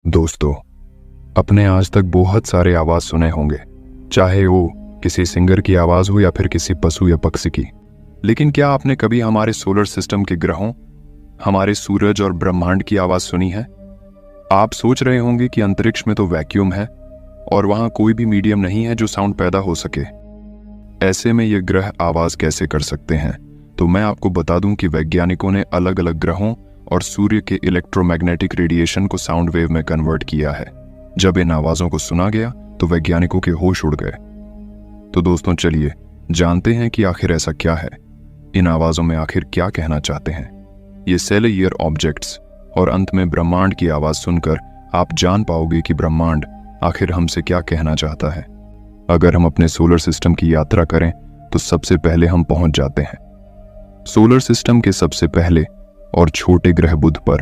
दोस्तों, अपने आज तक बहुत सारे आवाज सुने होंगे, चाहे वो किसी सिंगर की आवाज हो या फिर किसी पशु या पक्षी की। लेकिन क्या आपने कभी हमारे सोलर सिस्टम के ग्रहों, हमारे सूरज और ब्रह्मांड की आवाज सुनी है? आप सोच रहे होंगे कि अंतरिक्ष में तो वैक्यूम है और वहां कोई भी मीडियम नहीं है जो साउंड पैदा हो सके। ऐसे में ये ग्रह आवाज कैसे कर सकते हैं? तो मैं आपको बता दूं कि वैज्ञानिकों ने अलग अलग ग्रहों और सूर्य के इलेक्ट्रोमैग्नेटिक रेडिएशन को साउंड वेव में कन्वर्ट किया है। जब इन आवाजों को सुना गया तो वैज्ञानिकों के होश उड़ गए। तो दोस्तों, चलिए जानते हैं कि आखिर ऐसा क्या है, इन आवाजों में आखिर क्या कहना चाहते हैं ये सेलेयर ऑब्जेक्ट्स। और अंत में ब्रह्मांड की आवाज सुनकर आप जान पाओगे कि ब्रह्मांड आखिर हमसे क्या कहना चाहता है। अगर हम अपने सोलर सिस्टम की यात्रा करें तो सबसे पहले हम पहुंच जाते हैं सोलर सिस्टम के सबसे पहले और छोटे ग्रह बुध पर।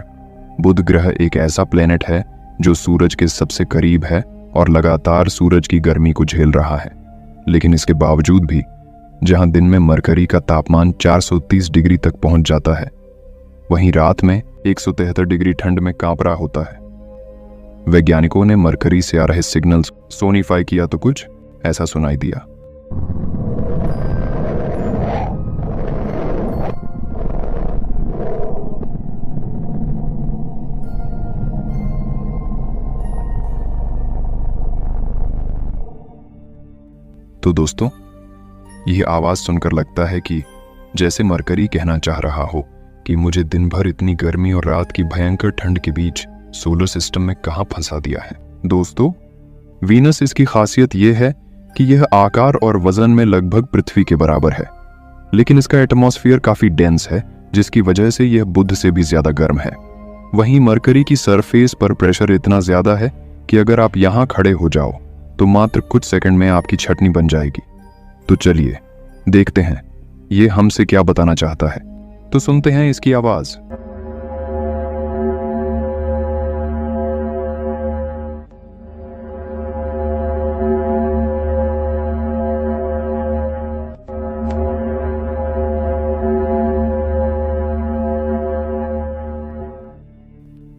बुध ग्रह एक ऐसा प्लेनेट है जो सूरज के सबसे करीब है और लगातार सूरज की गर्मी को झेल रहा है। लेकिन इसके बावजूद भी जहां दिन में मरकरी का तापमान 430 डिग्री तक पहुंच जाता है, वहीं रात में 173 डिग्री ठंड में कांप रहा होता है। वैज्ञानिकों ने मरकरी से आ रहे सिग्नल्स सोनिफाई किया तो कुछ ऐसा सुनाई दिया। तो दोस्तों, यह आवाज सुनकर लगता है कि जैसे मरकरी कहना चाह रहा हो कि मुझे दिन भर इतनी गर्मी और रात की भयंकर ठंड के बीच सोलर सिस्टम में कहां फंसा दिया है। दोस्तों, वीनस इसकी खासियत यह है कि यह आकार और वजन में लगभग पृथ्वी के बराबर है, लेकिन इसका एटमॉस्फेयर काफी डेंस है, जिसकी वजह से यह बुध से भी ज्यादा गर्म है। वहीं मरकरी की सरफेस पर प्रेशर इतना ज्यादा है कि अगर आप यहां खड़े हो जाओ तो मात्र कुछ सेकंड में आपकी छटनी बन जाएगी। तो चलिए देखते हैं ये हमसे क्या बताना चाहता है। तो सुनते हैं इसकी आवाज।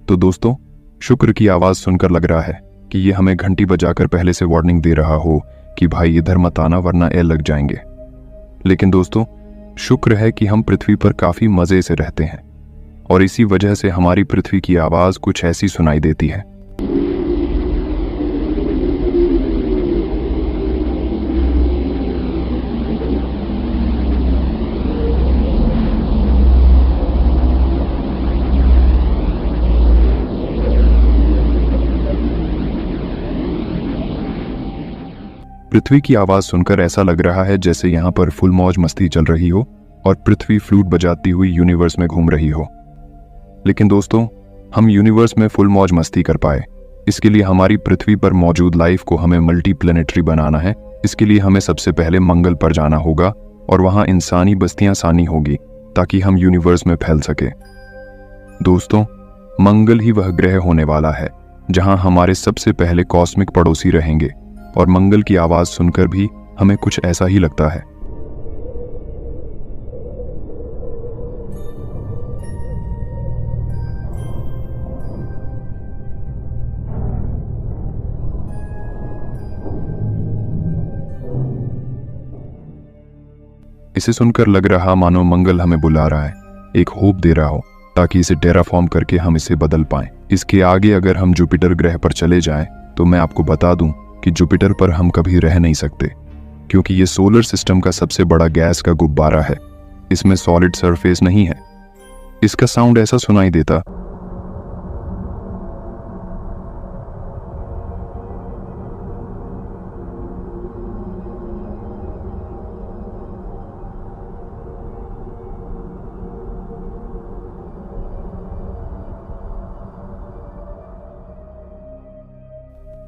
तो दोस्तों, शुक्र की आवाज सुनकर लग रहा है कि ये हमें घंटी बजाकर पहले से वार्निंग दे रहा हो कि भाई इधर मत आना वरना ए लग जाएंगे। लेकिन दोस्तों, शुक्र है कि हम पृथ्वी पर काफी मजे से रहते हैं और इसी वजह से हमारी पृथ्वी की आवाज कुछ ऐसी सुनाई देती है। पृथ्वी की आवाज सुनकर ऐसा लग रहा है जैसे यहाँ पर फुल मौज मस्ती चल रही हो और पृथ्वी फ्लूट बजाती हुई यूनिवर्स में घूम रही हो। लेकिन दोस्तों, हम यूनिवर्स में फुल मौज मस्ती कर पाए, इसके लिए हमारी पृथ्वी पर मौजूद लाइफ को हमें मल्टी प्लेनेटरी बनाना है। इसके लिए हमें सबसे पहले मंगल पर जाना होगा और वहां इंसानी बस्तियां सानी होगी ताकि हम यूनिवर्स में फैल सके। दोस्तों, मंगल ही वह ग्रह होने वाला है जहां हमारे सबसे पहले कॉस्मिक पड़ोसी रहेंगे और मंगल की आवाज सुनकर भी हमें कुछ ऐसा ही लगता है। इसे सुनकर लग रहा मानो मंगल हमें बुला रहा है, एक होप दे रहा हो ताकि इसे टेराफॉर्म करके हम इसे बदल पाएं। इसके आगे अगर हम जुपिटर ग्रह पर चले जाएं तो मैं आपको बता दूं कि जुपिटर पर हम कभी रह नहीं सकते, क्योंकि ये सोलर सिस्टम का सबसे बड़ा गैस का गुब्बारा है। इसमें सॉलिड सरफेस नहीं है। इसका साउंड ऐसा सुनाई देता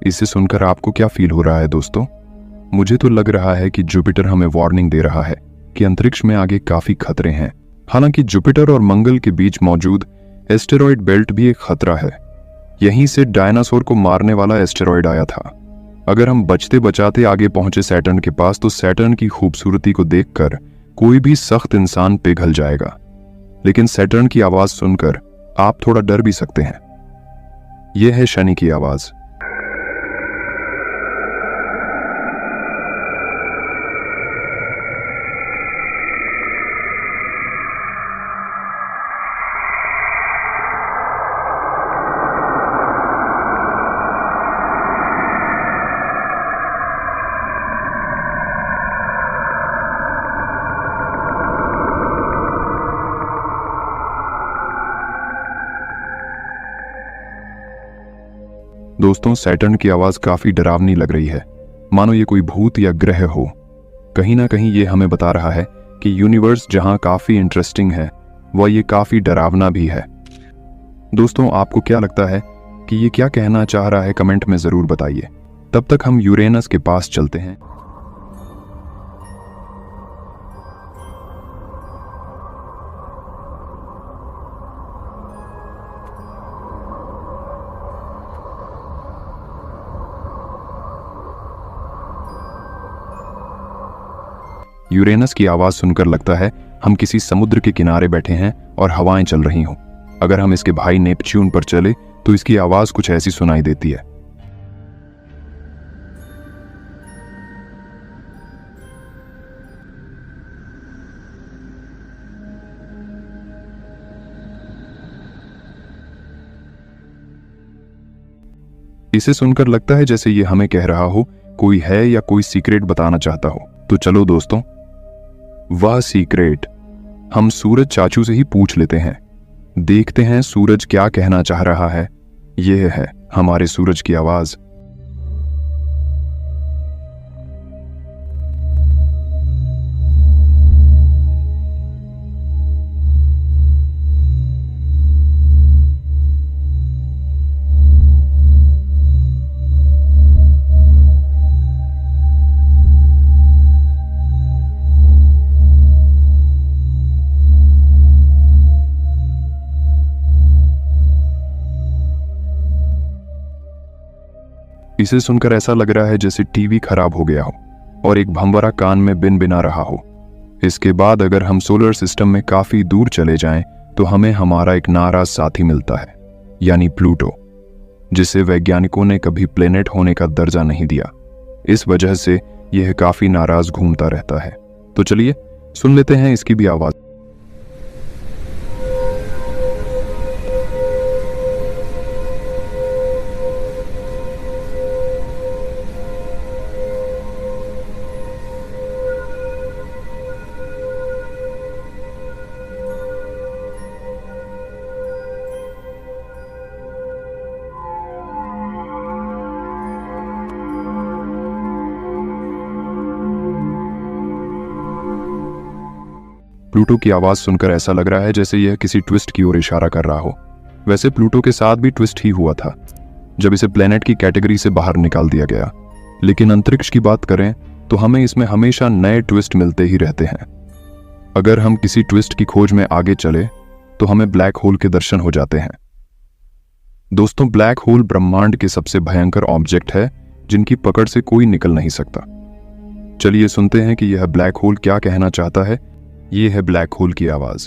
इसे सुनकर आपको क्या फील हो रहा है दोस्तों? मुझे तो लग रहा है कि जुपिटर हमें वार्निंग दे रहा है कि अंतरिक्ष में आगे काफी खतरे हैं। हालांकि जुपिटर और मंगल के बीच मौजूद एस्टेरॉयड बेल्ट भी एक खतरा है। यहीं से डायनासोर को मारने वाला एस्टेरॉयड आया था। अगर हम बचते बचाते आगे पहुंचे सैटर्न के पास तो सैटर्न की खूबसूरती को देखकर कोई भी सख्त इंसान पिघल जाएगा। लेकिन सैटर्न की आवाज सुनकर आप थोड़ा डर भी सकते हैं। यह है शनि की आवाज। दोस्तों, सैटर्न की आवाज काफी डरावनी लग रही है, मानो ये कोई भूत या ग्रह हो। कहीं ना कहीं ये हमें बता रहा है कि यूनिवर्स जहां काफी इंटरेस्टिंग है, वह ये काफी डरावना भी है। दोस्तों, आपको क्या लगता है कि ये क्या कहना चाह रहा है? कमेंट में जरूर बताइए। तब तक हम यूरेनस के पास चलते हैं। यूरेनस की आवाज सुनकर लगता है हम किसी समुद्र के किनारे बैठे हैं और हवाएं चल रही हों। अगर हम इसके भाई नेपच्यून पर चले तो इसकी आवाज कुछ ऐसी सुनाई देती है। इसे सुनकर लगता है जैसे ये हमें कह रहा हो कोई है या कोई सीक्रेट बताना चाहता हो। तो चलो दोस्तों, वह सीक्रेट हम सूरज चाचू से ही पूछ लेते हैं। देखते हैं सूरज क्या कहना चाह रहा है। यह है हमारे सूरज की आवाज। इसे सुनकर ऐसा लग रहा है जैसे टीवी खराब हो गया हो और एक भंवरा कान में बिन बिना रहा हो। इसके बाद अगर हम सोलर सिस्टम में काफी दूर चले जाएं तो हमें हमारा एक नाराज साथी मिलता है, यानी प्लूटो, जिसे वैज्ञानिकों ने कभी प्लेनेट होने का दर्जा नहीं दिया। इस वजह से यह काफी नाराज घूमता रहता है। तो चलिए सुन लेते हैं इसकी भी आवाज। प्लूटो की आवाज सुनकर ऐसा लग रहा है जैसे यह किसी ट्विस्ट की ओर इशारा कर रहा हो। वैसे प्लूटो के साथ भी ट्विस्ट ही हुआ था जब इसे प्लेनेट की कैटेगरी से बाहर निकाल दिया गया। लेकिन अंतरिक्ष की बात करें तो हमें इसमें हमेशा नए ट्विस्ट मिलते ही रहते हैं। अगर हम किसी ट्विस्ट की खोज में आगे चले तो हमें ब्लैक होल के दर्शन हो जाते हैं। दोस्तों, ब्लैक होल ब्रह्मांड के सबसे भयंकर ऑब्जेक्ट है जिनकी पकड़ से कोई निकल नहीं सकता। चलिए सुनते हैं कि यह ब्लैक होल क्या कहना चाहता है। ये है ब्लैक होल की आवाज।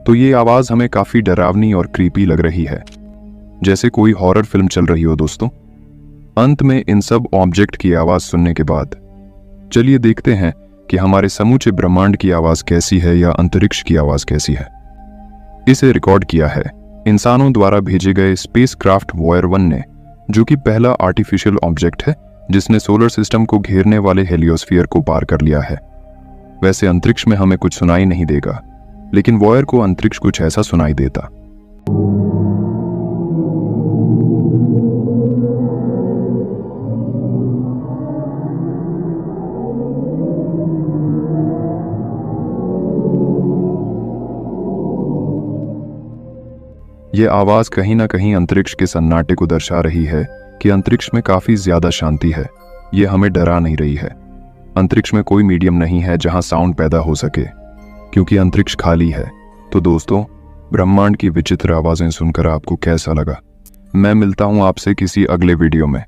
तो ये आवाज हमें काफी डरावनी और क्रीपी लग रही है, जैसे कोई हॉरर फिल्म चल रही हो। दोस्तों, अंत में इन सब ऑब्जेक्ट की आवाज सुनने के बाद चलिए देखते हैं कि हमारे समूचे ब्रह्मांड की आवाज कैसी है या अंतरिक्ष की आवाज कैसी है। इसे रिकॉर्ड किया है इंसानों द्वारा भेजे गए स्पेसक्राफ्ट वॉयर 1 ने, जो कि पहला आर्टिफिशियल ऑब्जेक्ट है जिसने सोलर सिस्टम को घेरने वाले हेलियोस्फीयर को पार कर लिया है। वैसे अंतरिक्ष में हमें कुछ सुनाई नहीं देगा, लेकिन वॉयर को अंतरिक्ष कुछ ऐसा सुनाई देता। यह आवाज कहीं ना कहीं अंतरिक्ष के सन्नाटे को दर्शा रही है कि अंतरिक्ष में काफी ज्यादा शांति है। यह हमें डरा नहीं रही है। अंतरिक्ष में कोई मीडियम नहीं है जहां साउंड पैदा हो सके। क्योंकि अंतरिक्ष खाली है। तो दोस्तों, ब्रह्मांड की विचित्र आवाजें सुनकर आपको कैसा लगा? मैं मिलता हूं आपसे किसी अगले वीडियो में।